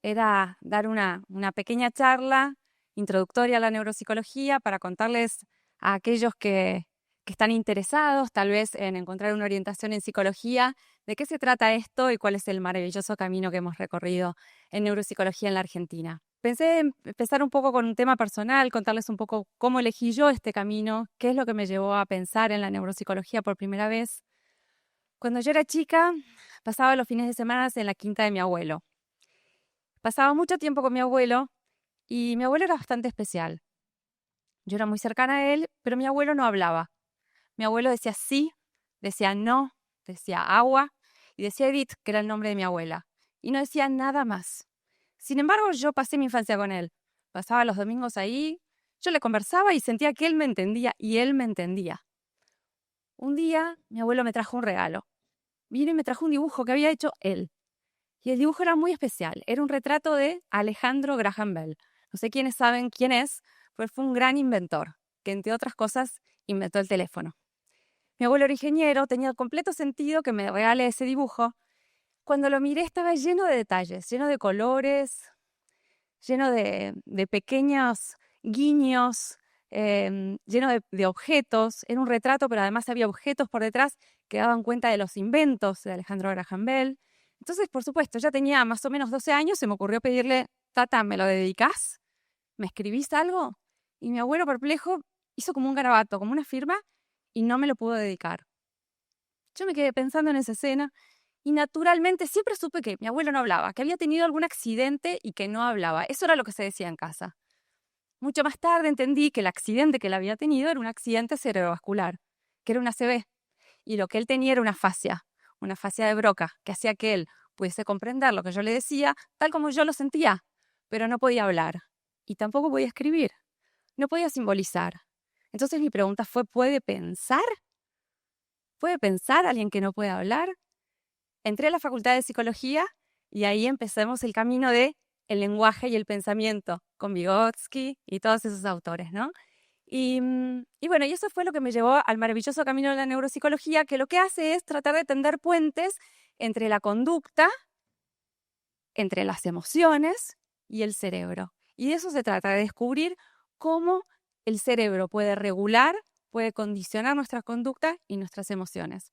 era dar una pequeña charla introductoria a la neuropsicología para contarles a aquellos que están interesados tal vez en encontrar una orientación en psicología, de qué se trata esto y cuál es el maravilloso camino que hemos recorrido en neuropsicología en la Argentina. Pensé en empezar un poco con un tema personal, contarles un poco cómo elegí yo este camino, qué es lo que me llevó a pensar en la neuropsicología por primera vez. Cuando yo era chica, pasaba los fines de semana en la quinta de mi abuelo. Pasaba mucho tiempo con mi abuelo y mi abuelo era bastante especial. Yo era muy cercana a él, pero mi abuelo no hablaba. Mi abuelo decía sí, decía no, decía agua y decía Edith, que era el nombre de mi abuela. Y no decía nada más. Sin embargo, yo pasé mi infancia con él. Pasaba los domingos ahí, yo le conversaba y sentía que él me entendía y él me entendía. Un día, mi abuelo me trajo un regalo. Vino y me trajo un dibujo que había hecho él. Y el dibujo era muy especial. Era un retrato de Alejandro Graham Bell. No sé quiénes saben quién es, pero fue un gran inventor, que entre otras cosas inventó el teléfono. Mi abuelo era ingeniero, tenía completo sentido que me regale ese dibujo. Cuando lo miré estaba lleno de detalles, lleno de colores, lleno de pequeños guiños, lleno de objetos. Era un retrato, pero además había objetos por detrás que daban cuenta de los inventos de Alejandro Graham Bell. Entonces, por supuesto, ya tenía más o menos 12 años, se me ocurrió pedirle, Tata, ¿me lo dedicás? ¿Me escribís algo? Y mi abuelo perplejo hizo como un garabato, como una firma, y no me lo pudo dedicar. Yo me quedé pensando en esa escena y naturalmente siempre supe que mi abuelo no hablaba, que había tenido algún accidente y que no hablaba. Eso era lo que se decía en casa. Mucho más tarde entendí que el accidente que él había tenido era un accidente cerebrovascular, que era una ACV, y lo que él tenía era una fascia de Broca, que hacía que él pudiese comprender lo que yo le decía, tal como yo lo sentía, pero no podía hablar y tampoco podía escribir, no podía simbolizar. Entonces mi pregunta fue, ¿puede pensar? ¿Puede pensar alguien que no puede hablar? Entré a la Facultad de Psicología y ahí empezamos el camino de el lenguaje y el pensamiento con Vygotsky y todos esos autores, ¿no? Y bueno, y eso fue lo que me llevó al maravilloso camino de la neuropsicología, que lo que hace es tratar de tender puentes entre la conducta, entre las emociones y el cerebro. Y de eso se trata, de descubrir cómo el cerebro puede regular, puede condicionar nuestra conducta y nuestras emociones.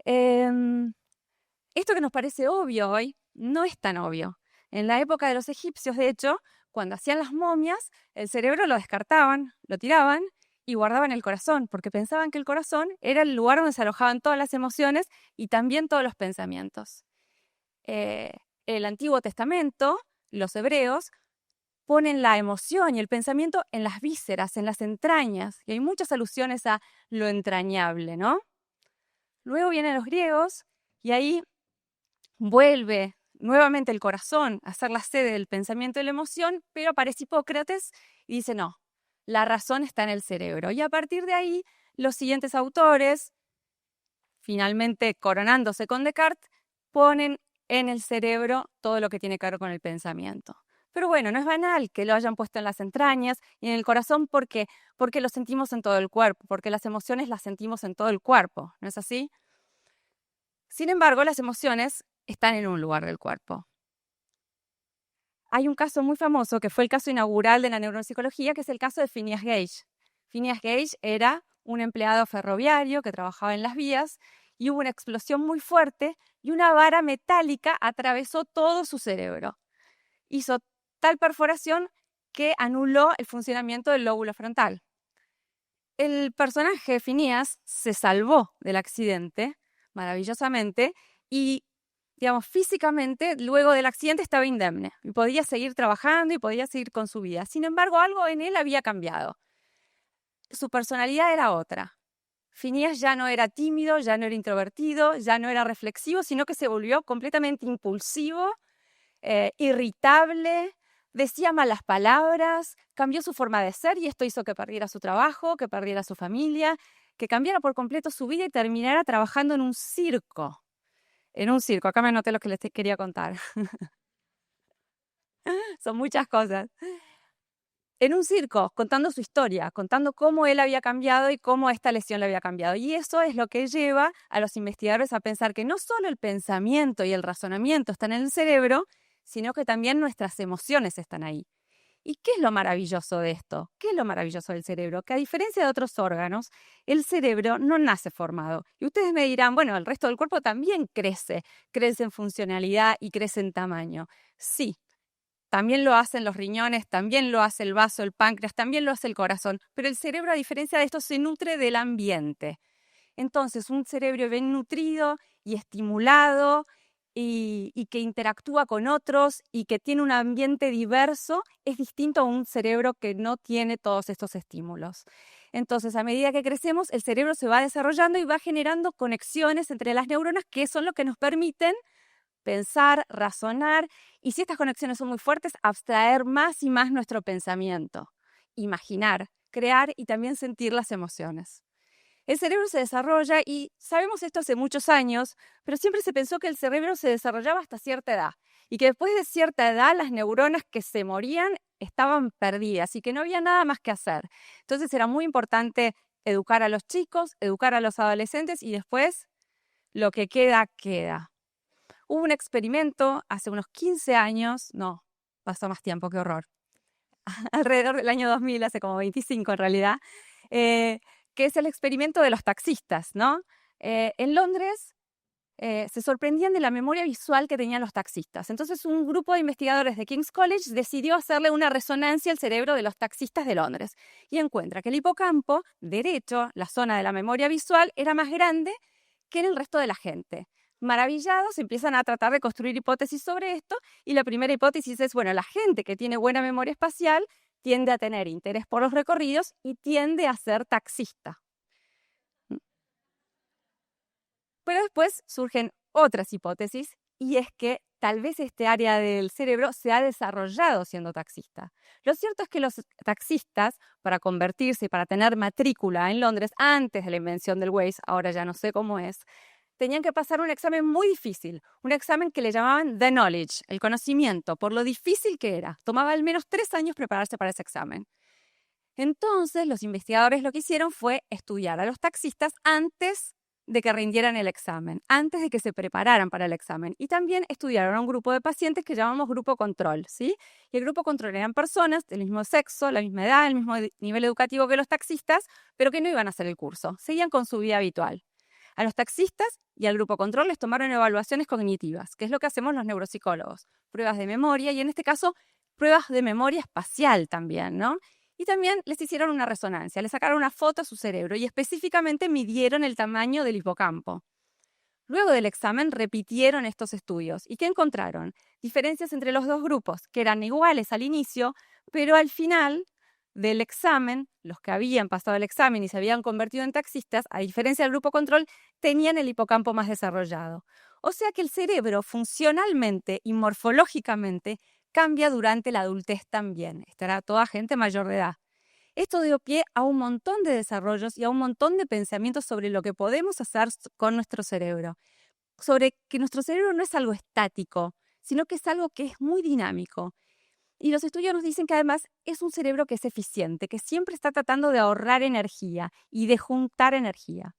Esto que nos parece obvio hoy no es tan obvio. En la época de los egipcios, de hecho, cuando hacían las momias, el cerebro lo descartaban, lo tiraban y guardaban el corazón, porque pensaban que el corazón era el lugar donde se alojaban todas las emociones y también todos los pensamientos. El Antiguo Testamento, los hebreos, ponen la emoción y el pensamiento en las vísceras, en las entrañas, y hay muchas alusiones a lo entrañable, ¿no? Luego vienen los griegos y ahí vuelve nuevamente el corazón a ser la sede del pensamiento y la emoción, pero aparece Hipócrates y dice no, la razón está en el cerebro. Y a partir de ahí, los siguientes autores, finalmente coronándose con Descartes, ponen en el cerebro todo lo que tiene que ver con el pensamiento. Pero bueno, no es banal que lo hayan puesto en las entrañas y en el corazón porque lo sentimos en todo el cuerpo, porque las emociones las sentimos en todo el cuerpo, ¿no es así? Sin embargo, las emociones están en un lugar del cuerpo. Hay un caso muy famoso que fue el caso inaugural de la neuropsicología, que es el caso de Phineas Gage. Phineas Gage era un empleado ferroviario que trabajaba en las vías y hubo una explosión muy fuerte y una vara metálica atravesó todo su cerebro. Hizo tal perforación que anuló el funcionamiento del lóbulo frontal. El personaje Phineas se salvó del accidente maravillosamente y, digamos, físicamente, luego del accidente estaba indemne y podía seguir trabajando y podía seguir con su vida. Sin embargo, algo en él había cambiado. Su personalidad era otra. Phineas ya no era tímido, ya no era introvertido, ya no era reflexivo, sino que se volvió completamente impulsivo, irritable, decía malas palabras, cambió su forma de ser y esto hizo que perdiera su trabajo, que perdiera su familia, que cambiara por completo su vida y terminara trabajando en un circo. En un circo, acá me anoté lo que les quería contar. Son muchas cosas. En un circo, contando su historia, contando cómo él había cambiado y cómo esta lesión le había cambiado. Y eso es lo que lleva a los investigadores a pensar que no solo el pensamiento y el razonamiento están en el cerebro, sino que también nuestras emociones están ahí. ¿Y qué es lo maravilloso de esto? ¿Qué es lo maravilloso del cerebro? Que a diferencia de otros órganos, el cerebro no nace formado. Y ustedes me dirán, bueno, el resto del cuerpo también crece en funcionalidad y crece en tamaño. Sí, también lo hacen los riñones, también lo hace el vaso, el páncreas, también lo hace el corazón, pero el cerebro, a diferencia de esto, se nutre del ambiente. Entonces, un cerebro bien nutrido y estimulado y que interactúa con otros y que tiene un ambiente diverso es distinto a un cerebro que no tiene todos estos estímulos. Entonces, a medida que crecemos, el cerebro se va desarrollando y va generando conexiones entre las neuronas que son lo que nos permiten pensar, razonar y, si estas conexiones son muy fuertes, abstraer más y más nuestro pensamiento, imaginar, crear y también sentir las emociones. El cerebro se desarrolla y sabemos esto hace muchos años, pero siempre se pensó que el cerebro se desarrollaba hasta cierta edad y que después de cierta edad las neuronas que se morían estaban perdidas y que no había nada más que hacer. Entonces era muy importante educar a los chicos, educar a los adolescentes y después lo que queda, queda. Hubo un experimento hace unos 15 años, no, pasó más tiempo, qué horror, alrededor del año 2000, hace como 25 en realidad, que es el experimento de los taxistas, ¿no? En Londres se sorprendían de la memoria visual que tenían los taxistas. Entonces un grupo de investigadores de King's College decidió hacerle una resonancia al cerebro de los taxistas de Londres y encuentra que el hipocampo derecho, la zona de la memoria visual, era más grande que en el resto de la gente. Maravillados, empiezan a tratar de construir hipótesis sobre esto y la primera hipótesis es, bueno, la gente que tiene buena memoria espacial tiende a tener interés por los recorridos y tiende a ser taxista. Pero después surgen otras hipótesis y es que tal vez este área del cerebro se ha desarrollado siendo taxista. Lo cierto es que los taxistas, para convertirse y para tener matrícula en Londres antes de la invención del Waze, ahora ya no sé cómo es, tenían que pasar un examen muy difícil, un examen que le llamaban The Knowledge, el conocimiento, por lo difícil que era. Tomaba al menos 3 años prepararse para ese examen. Entonces, los investigadores lo que hicieron fue estudiar a los taxistas antes de que rindieran el examen, antes de que se prepararan para el examen. Y también estudiaron a un grupo de pacientes que llamamos grupo control, ¿sí? Y el grupo control eran personas del mismo sexo, la misma edad, el mismo nivel educativo que los taxistas, pero que no iban a hacer el curso, seguían con su vida habitual. A los taxistas y al grupo control les tomaron evaluaciones cognitivas, que es lo que hacemos los neuropsicólogos, pruebas de memoria y en este caso pruebas de memoria espacial también, ¿no? Y también les hicieron una resonancia, les sacaron una foto a su cerebro y específicamente midieron el tamaño del hipocampo. Luego del examen repitieron estos estudios. ¿Y qué encontraron? Diferencias entre los dos grupos, que eran iguales al inicio, pero al final del examen, los que habían pasado el examen y se habían convertido en taxistas, a diferencia del grupo control, tenían el hipocampo más desarrollado. O sea que el cerebro funcionalmente y morfológicamente cambia durante la adultez también. Estará toda gente mayor de edad. Esto dio pie a un montón de desarrollos y a un montón de pensamientos sobre lo que podemos hacer con nuestro cerebro. Sobre que nuestro cerebro no es algo estático, sino que es algo que es muy dinámico. Y los estudios nos dicen que además es un cerebro que es eficiente, que siempre está tratando de ahorrar energía y de juntar energía.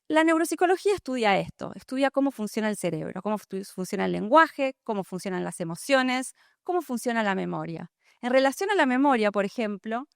La neuropsicología estudia esto, estudia cómo funciona el cerebro, cómo funciona el lenguaje, cómo funcionan las emociones, cómo funciona la memoria. En relación a la memoria, por ejemplo,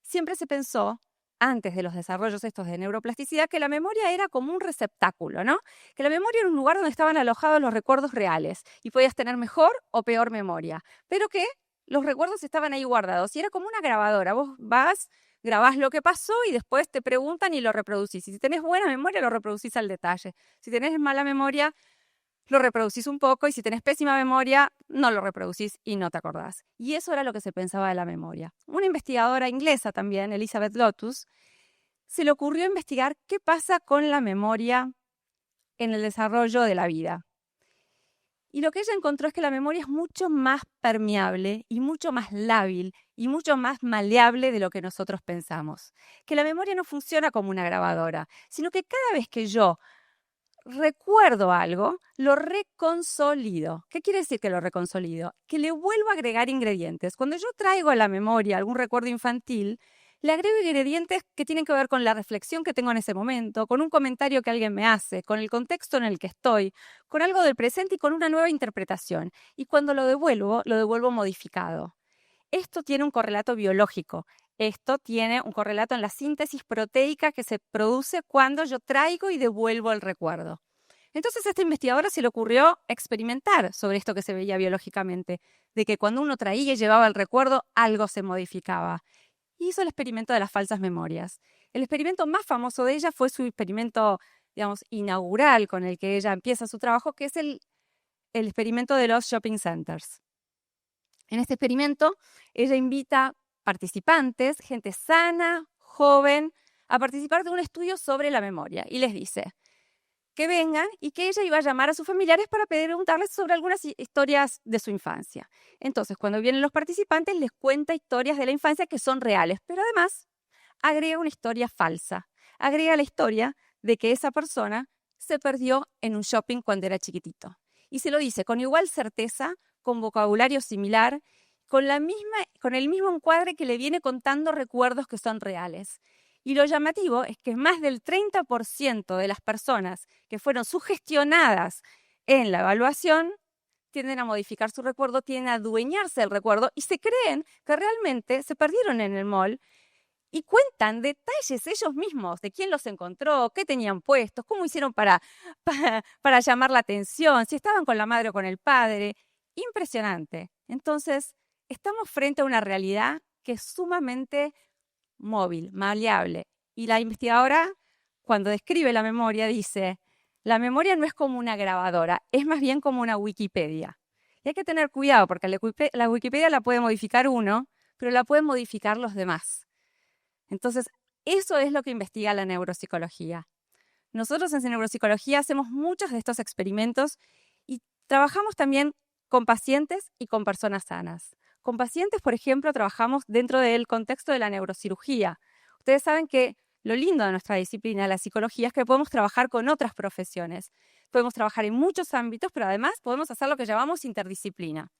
siempre se pensó, antes de los desarrollos estos de neuroplasticidad, que la memoria era como un receptáculo, ¿no? Que la memoria era un lugar donde estaban alojados los recuerdos reales y podías tener mejor o peor memoria, pero que los recuerdos estaban ahí guardados y era como una grabadora. Vos vas, grabás lo que pasó y después te preguntan y lo reproducís. Y si tenés buena memoria, lo reproducís al detalle. Si tenés mala memoria, lo reproducís un poco y si tenés pésima memoria, no lo reproducís y no te acordás. Y eso era lo que se pensaba de la memoria. Una investigadora inglesa también, Elizabeth Lotus, se le ocurrió investigar qué pasa con la memoria en el desarrollo de la vida. Y lo que ella encontró es que la memoria es mucho más permeable y mucho más lábil y mucho más maleable de lo que nosotros pensamos. Que la memoria no funciona como una grabadora, sino que cada vez que yo recuerdo algo, lo reconsolido. ¿Qué quiere decir que lo reconsolido? Que le vuelvo a agregar ingredientes. Cuando yo traigo a la memoria algún recuerdo infantil, le agrego ingredientes que tienen que ver con la reflexión que tengo en ese momento, con un comentario que alguien me hace, con el contexto en el que estoy, con algo del presente y con una nueva interpretación. Y cuando lo devuelvo modificado. Esto tiene un correlato biológico. Esto tiene un correlato en la síntesis proteica que se produce cuando yo traigo y devuelvo el recuerdo. Entonces a esta investigadora se le ocurrió experimentar sobre esto que se veía biológicamente, de que cuando uno traía y llevaba el recuerdo, algo se modificaba. Y hizo el experimento de las falsas memorias. El experimento más famoso de ella fue su experimento, digamos, inaugural con el que ella empieza su trabajo, que es el experimento de los shopping centers. En este experimento, ella invita participantes, gente sana, joven, a participar de un estudio sobre la memoria y les dice que vengan y que ella iba a llamar a sus familiares para preguntarles sobre algunas historias de su infancia. Entonces, cuando vienen los participantes, les cuenta historias de la infancia que son reales, pero además agrega una historia falsa. Agrega la historia de que esa persona se perdió en un shopping cuando era chiquitito. Y se lo dice con igual certeza, con vocabulario similar, con el mismo encuadre que le viene contando recuerdos que son reales. Y lo llamativo es que más del 30% de las personas que fueron sugestionadas en la evaluación tienden a modificar su recuerdo, tienden a adueñarse del recuerdo y se creen que realmente se perdieron en el mall y cuentan detalles ellos mismos de quién los encontró, qué tenían puestos, cómo hicieron para llamar la atención, si estaban con la madre o con el padre. Impresionante. Entonces, estamos frente a una realidad que es sumamente móvil, maleable. Y la investigadora, cuando describe la memoria, dice, la memoria no es como una grabadora, es más bien como una Wikipedia. Y hay que tener cuidado porque la Wikipedia la puede modificar uno, pero la pueden modificar los demás. Entonces, eso es lo que investiga la neuropsicología. Nosotros en neuropsicología hacemos muchos de estos experimentos y trabajamos también con pacientes y con personas sanas. Con pacientes, por ejemplo, trabajamos dentro del contexto de la neurocirugía. Ustedes saben que lo lindo de nuestra disciplina, la psicología, es que podemos trabajar con otras profesiones. Podemos trabajar en muchos ámbitos, pero además podemos hacer lo que llamamos interdisciplina.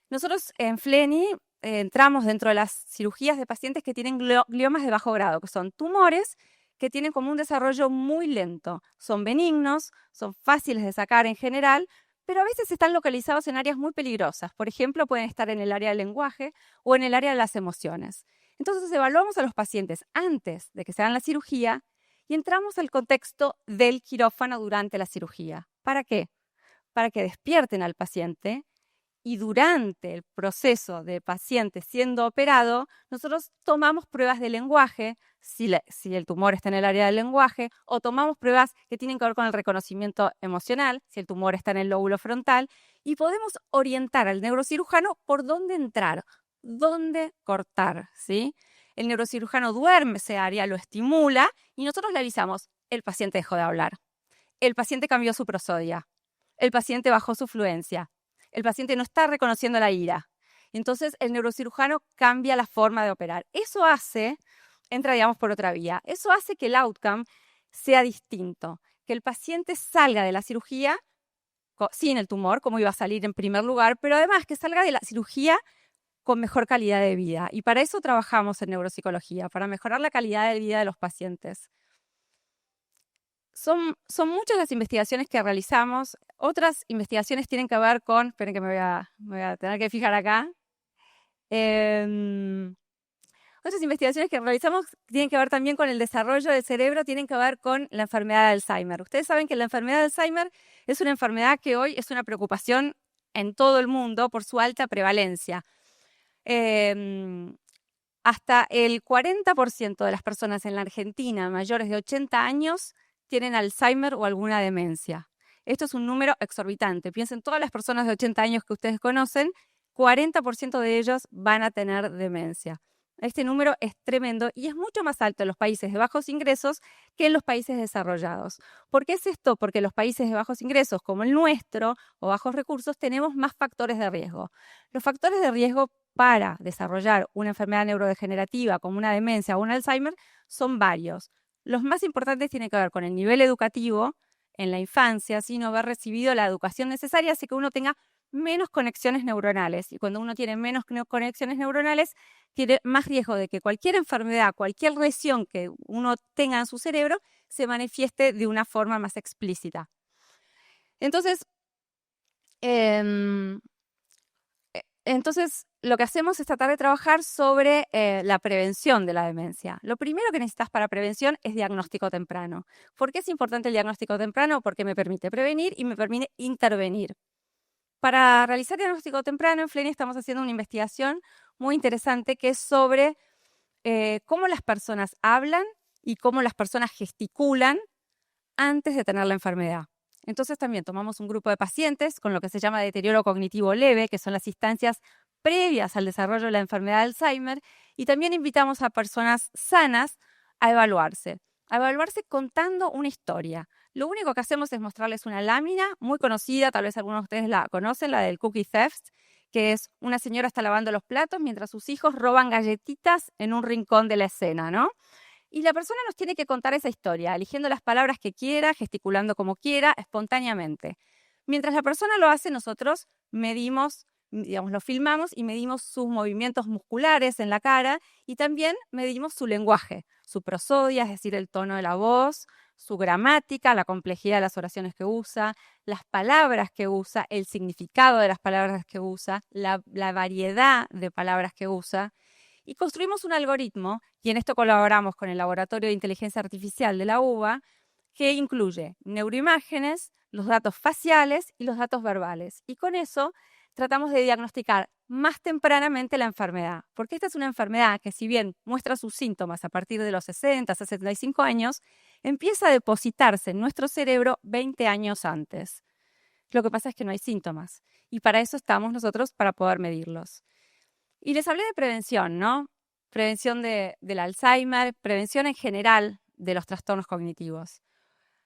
Nosotros en FLENI entramos dentro de las cirugías de pacientes que tienen gliomas de bajo grado, que son tumores que tienen como un desarrollo muy lento. Son benignos, son fáciles de sacar en general, pero a veces están localizados en áreas muy peligrosas. Por ejemplo, pueden estar en el área del lenguaje o en el área de las emociones. Entonces evaluamos a los pacientes antes de que se hagan la cirugía y entramos al contexto del quirófano durante la cirugía. ¿Para qué? Para que despierten al paciente y durante el proceso de paciente siendo operado, nosotros tomamos pruebas de lenguaje, si el tumor está en el área del lenguaje, o tomamos pruebas que tienen que ver con el reconocimiento emocional, si el tumor está en el lóbulo frontal, y podemos orientar al neurocirujano por dónde entrar, dónde cortar, ¿sí? El neurocirujano duerme ese área, lo estimula, y nosotros le avisamos, el paciente dejó de hablar, el paciente cambió su prosodia, el paciente bajó su fluencia, el paciente no está reconociendo la ira. Entonces, el neurocirujano cambia la forma de operar. Eso entra, digamos, por otra vía. Eso hace que el outcome sea distinto, que el paciente salga de la cirugía sin el tumor, como iba a salir en primer lugar, pero además que salga de la cirugía con mejor calidad de vida. Y para eso trabajamos en neuropsicología, para mejorar la calidad de vida de los pacientes. Son muchas las investigaciones que realizamos. Otras investigaciones tienen que ver con, esperen que me voy a tener que fijar acá. Otras investigaciones que realizamos tienen que ver también con el desarrollo del cerebro, tienen que ver con la enfermedad de Alzheimer. Ustedes saben que la enfermedad de Alzheimer es una enfermedad que hoy es una preocupación en todo el mundo por su alta prevalencia. Hasta el 40% de las personas en la Argentina mayores de 80 años tienen Alzheimer o alguna demencia. Esto es un número exorbitante. Piensen, todas las personas de 80 años que ustedes conocen, 40% de ellos van a tener demencia. Este número es tremendo y es mucho más alto en los países de bajos ingresos que en los países desarrollados. ¿Por qué es esto? Porque en los países de bajos ingresos, como el nuestro, o bajos recursos, tenemos más factores de riesgo. Los factores de riesgo para desarrollar una enfermedad neurodegenerativa como una demencia o un Alzheimer son varios. Los más importantes tienen que ver con el nivel educativo en la infancia, sin haber recibido la educación necesaria, hace que uno tenga menos conexiones neuronales. Y cuando uno tiene menos conexiones neuronales, tiene más riesgo de que cualquier enfermedad, cualquier lesión que uno tenga en su cerebro, se manifieste de una forma más explícita. Entonces, lo que hacemos es tratar de trabajar sobre la prevención de la demencia. Lo primero que necesitas para prevención es diagnóstico temprano. ¿Por qué es importante el diagnóstico temprano? Porque me permite prevenir y me permite intervenir. Para realizar diagnóstico temprano, en Flenia estamos haciendo una investigación muy interesante que es sobre cómo las personas hablan y cómo las personas gesticulan antes de tener la enfermedad. Entonces también tomamos un grupo de pacientes con lo que se llama deterioro cognitivo leve, que son las instancias previas al desarrollo de la enfermedad de Alzheimer, y también invitamos a personas sanas a evaluarse contando una historia. Lo único que hacemos es mostrarles una lámina muy conocida, tal vez algunos de ustedes la conocen, la del cookie theft, que es una señora está lavando los platos mientras sus hijos roban galletitas en un rincón de la escena, ¿no? Y la persona nos tiene que contar esa historia, eligiendo las palabras que quiera, gesticulando como quiera, espontáneamente. Mientras la persona lo hace, nosotros medimos, digamos, lo filmamos y medimos sus movimientos musculares en la cara y también medimos su lenguaje, su prosodia, es decir, el tono de la voz, su gramática, la complejidad de las oraciones que usa, las palabras que usa, el significado de las palabras que usa, la variedad de palabras que usa. Y construimos un algoritmo, y en esto colaboramos con el Laboratorio de Inteligencia Artificial de la UBA, que incluye neuroimágenes, los datos faciales y los datos verbales. Y con eso tratamos de diagnosticar más tempranamente la enfermedad, porque esta es una enfermedad que, si bien muestra sus síntomas a partir de los 60, 65 años, empieza a depositarse en nuestro cerebro 20 años antes. Lo que pasa es que no hay síntomas, y para eso estamos nosotros, para poder medirlos. Y les hablé de prevención, ¿no? Prevención del Alzheimer, prevención en general de los trastornos cognitivos.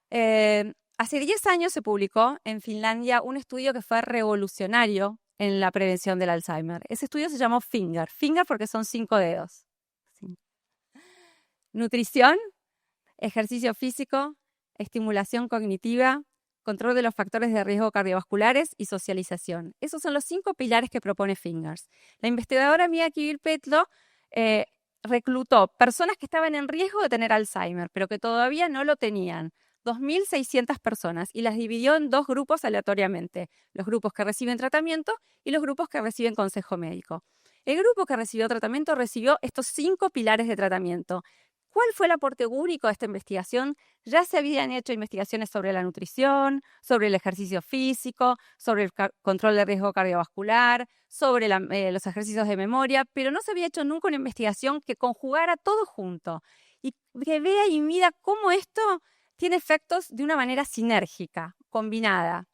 Hace 10 años se publicó en Finlandia un estudio que fue revolucionario en la prevención del Alzheimer. Ese estudio se llamó FINGER. FINGER porque son 5 dedos. Sí. Nutrición, ejercicio físico, estimulación cognitiva, control de los factores de riesgo cardiovasculares y socialización. Esos son los 5 pilares que propone FINGERS. La investigadora Mia Kivil-Petlo reclutó personas que estaban en riesgo de tener Alzheimer, pero que todavía no lo tenían. 2.600 personas y las dividió en 2 grupos aleatoriamente, los grupos que reciben tratamiento y los grupos que reciben consejo médico. El grupo que recibió tratamiento recibió estos 5 pilares de tratamiento. ¿Cuál fue el aporte único de esta investigación? Ya se habían hecho investigaciones sobre la nutrición, sobre el ejercicio físico, sobre el control de riesgo cardiovascular, sobre los ejercicios de memoria, pero no se había hecho nunca una investigación que conjugara todo junto y que vea y mida cómo esto tiene efectos de una manera sinérgica, combinada.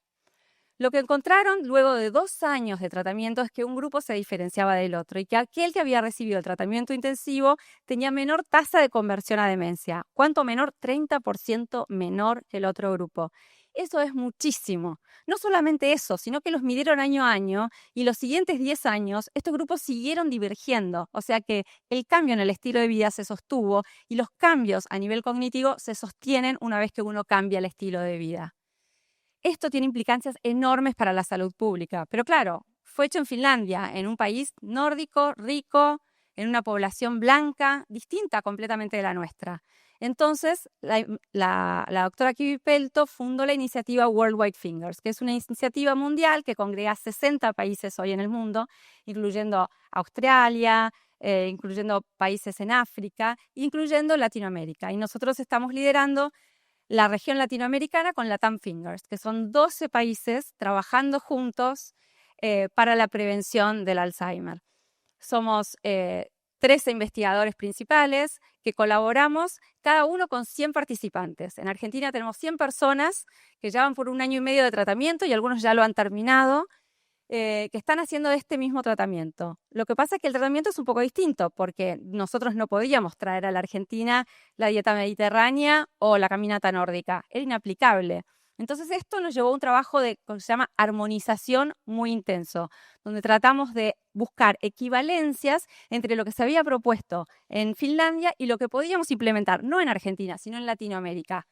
Lo que encontraron luego de 2 años de tratamiento es que un grupo se diferenciaba del otro y que aquel que había recibido el tratamiento intensivo tenía menor tasa de conversión a demencia. ¿Cuánto menor? 30% menor que el otro grupo. Eso es muchísimo. No solamente eso, sino que los midieron año a año y los siguientes 10 años estos grupos siguieron divergiendo. O sea que el cambio en el estilo de vida se sostuvo y los cambios a nivel cognitivo se sostienen una vez que uno cambia el estilo de vida. Esto tiene implicancias enormes para la salud pública, pero claro, fue hecho en Finlandia, en un país nórdico, rico, en una población blanca, distinta completamente de la nuestra. Entonces, la doctora Kivipelto fundó la iniciativa Worldwide Fingers, que es una iniciativa mundial que congrega 60 países hoy en el mundo, incluyendo Australia, incluyendo países en África, incluyendo Latinoamérica. Y nosotros estamos liderando la región latinoamericana con LATAM Fingers, que son 12 países trabajando juntos para la prevención del Alzheimer. Somos 13 investigadores principales que colaboramos, cada uno con 100 participantes. En Argentina tenemos 100 personas que ya van por 1 año y medio de tratamiento y algunos ya lo han terminado, que están haciendo este mismo tratamiento. Lo que pasa es que el tratamiento es un poco distinto porque nosotros no podíamos traer a la Argentina la dieta mediterránea o la caminata nórdica. Era inaplicable. Entonces esto nos llevó a un trabajo que se llama armonización muy intenso, donde tratamos de buscar equivalencias entre lo que se había propuesto en Finlandia y lo que podíamos implementar, no en Argentina, sino en Latinoamérica.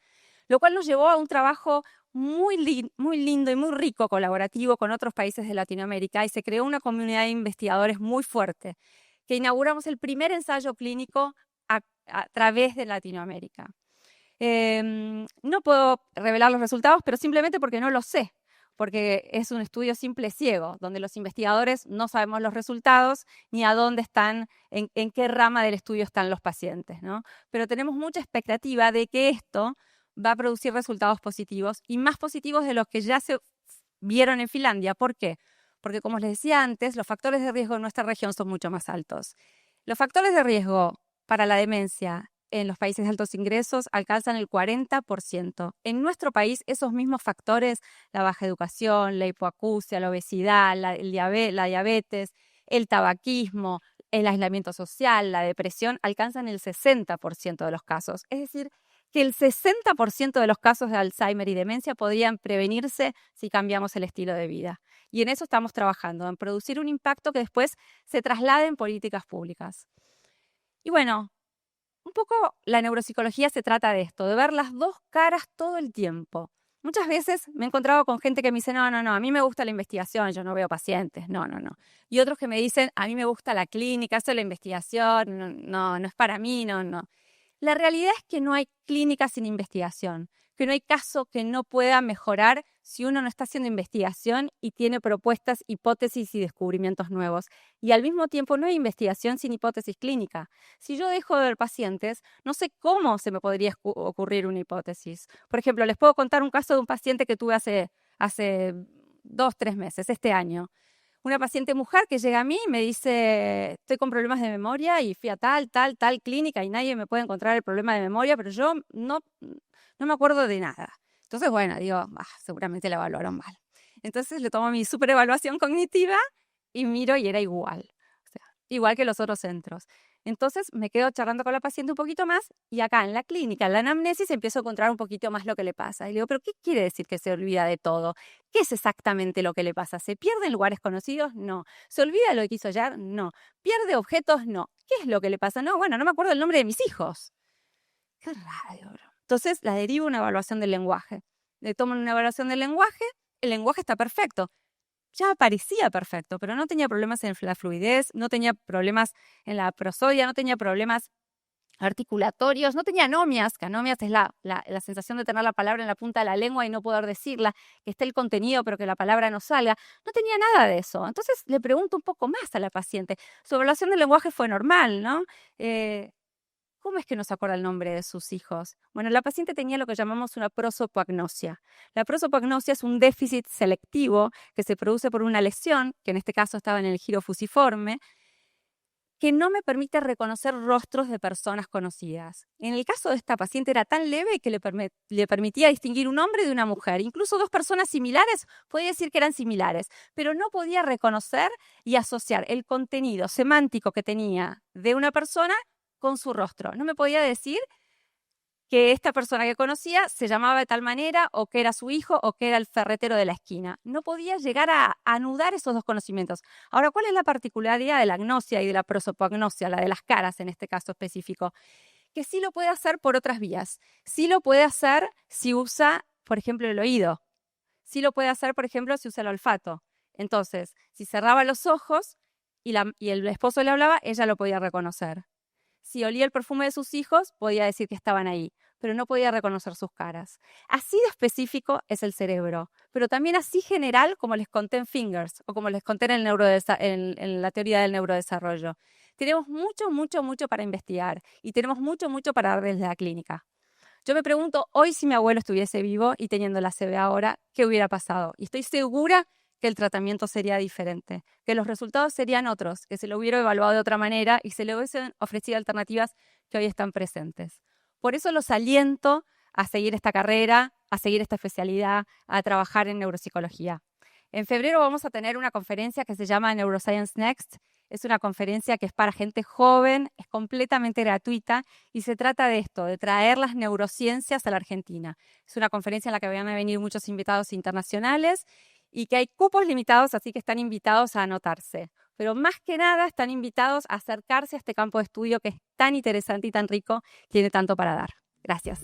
Lo cual nos llevó a un trabajo muy lindo y muy rico colaborativo con otros países de Latinoamérica y se creó una comunidad de investigadores muy fuerte, que inauguramos el primer ensayo clínico a través de Latinoamérica. No puedo revelar los resultados, pero simplemente porque no lo sé, porque es un estudio simple ciego, donde los investigadores no sabemos los resultados ni a dónde están, en qué rama del estudio están los pacientes, ¿no? Pero tenemos mucha expectativa de que esto va a producir resultados positivos y más positivos de los que ya se vieron en Finlandia. ¿Por qué? Porque, como les decía antes, los factores de riesgo en nuestra región son mucho más altos. Los factores de riesgo para la demencia en los países de altos ingresos alcanzan el 40%. En nuestro país, esos mismos factores, la baja educación, la hipoacusia, la obesidad, la diabetes, el tabaquismo, el aislamiento social, la depresión, alcanzan el 60% de los casos. Es decir, que el 60% de los casos de Alzheimer y demencia podrían prevenirse si cambiamos el estilo de vida. Y en eso estamos trabajando, en producir un impacto que después se traslade en políticas públicas. Y bueno, un poco la neuropsicología se trata de esto, de ver las dos caras todo el tiempo. Muchas veces me he encontrado con gente que me dice, no, a mí me gusta la investigación, yo no veo pacientes, no. Y otros que me dicen, a mí me gusta la clínica, eso de la investigación, no es para mí, no. La realidad es que no hay clínica sin investigación, que no hay caso que no pueda mejorar si uno no está haciendo investigación y tiene propuestas, hipótesis y descubrimientos nuevos. Y al mismo tiempo no hay investigación sin hipótesis clínica. Si yo dejo de ver pacientes, no sé cómo se me podría ocurrir una hipótesis. Por ejemplo, les puedo contar un caso de un paciente que tuve hace 2-3 meses, este año. Una paciente mujer que llega a mí y me dice, estoy con problemas de memoria y fui a tal clínica y nadie me puede encontrar el problema de memoria, pero yo no me acuerdo de nada. Entonces, bueno, digo, seguramente la evaluaron mal. Entonces le tomo mi superevaluación cognitiva y miro y era igual. O sea, igual que los otros centros. Entonces me quedo charlando con la paciente un poquito más y acá en la clínica, en la anamnesis, empiezo a encontrar un poquito más lo que le pasa. Y le digo, ¿pero qué quiere decir que se olvida de todo? ¿Qué es exactamente lo que le pasa? ¿Se pierde en lugares conocidos? No. ¿Se olvida de lo que hizo ayer? No. ¿Pierde objetos? No. ¿Qué es lo que le pasa? No, bueno, no me acuerdo el nombre de mis hijos. Qué raro, bro. Entonces la derivo a una evaluación del lenguaje. Le toman una evaluación del lenguaje, el lenguaje está perfecto. Ya parecía perfecto, pero no tenía problemas en la fluidez, no tenía problemas en la prosodia, no tenía problemas articulatorios, no tenía anomias, que anomias es la sensación de tener la palabra en la punta de la lengua y no poder decirla, que esté el contenido pero que la palabra no salga. No tenía nada de eso. Entonces le pregunto un poco más a la paciente. Su evaluación del lenguaje fue normal, ¿no? ¿Cómo es que no se acuerda el nombre de sus hijos? Bueno, la paciente tenía lo que llamamos una prosopagnosia. La prosopagnosia es un déficit selectivo que se produce por una lesión, que en este caso estaba en el giro fusiforme, que no me permite reconocer rostros de personas conocidas. En el caso de esta paciente era tan leve que le permitía distinguir un hombre de una mujer. Incluso dos personas similares, podía decir que eran similares, pero no podía reconocer y asociar el contenido semántico que tenía de una persona con su rostro. No me podía decir que esta persona que conocía se llamaba de tal manera, o que era su hijo, o que era el ferretero de la esquina. No podía llegar a anudar esos dos conocimientos. Ahora, ¿cuál es la particularidad de la agnosia y de la prosopagnosia, la de las caras en este caso específico? Que sí lo puede hacer por otras vías. Sí lo puede hacer si usa, por ejemplo, el oído. Sí lo puede hacer, por ejemplo, si usa el olfato. Entonces, si cerraba los ojos y el esposo le hablaba, ella lo podía reconocer. Si olía el perfume de sus hijos, podía decir que estaban ahí, pero no podía reconocer sus caras. Así de específico es el cerebro, pero también así general como les conté en Fingers o como les conté en la teoría del neurodesarrollo. Tenemos mucho para investigar y tenemos mucho para dar desde la clínica. Yo me pregunto, hoy si mi abuelo estuviese vivo y teniendo la CB ahora, ¿qué hubiera pasado? Y estoy segura que el tratamiento sería diferente, que los resultados serían otros, que se lo hubiera evaluado de otra manera y se le hubiesen ofrecido alternativas que hoy están presentes. Por eso los aliento a seguir esta carrera, a seguir esta especialidad, a trabajar en neuropsicología. En febrero vamos a tener una conferencia que se llama Neuroscience Next. Es una conferencia que es para gente joven, es completamente gratuita y se trata de esto, de traer las neurociencias a la Argentina. Es una conferencia en la que van a venir muchos invitados internacionales y que hay cupos limitados, así que están invitados a anotarse. Pero más que nada están invitados a acercarse a este campo de estudio que es tan interesante y tan rico, tiene tanto para dar. Gracias.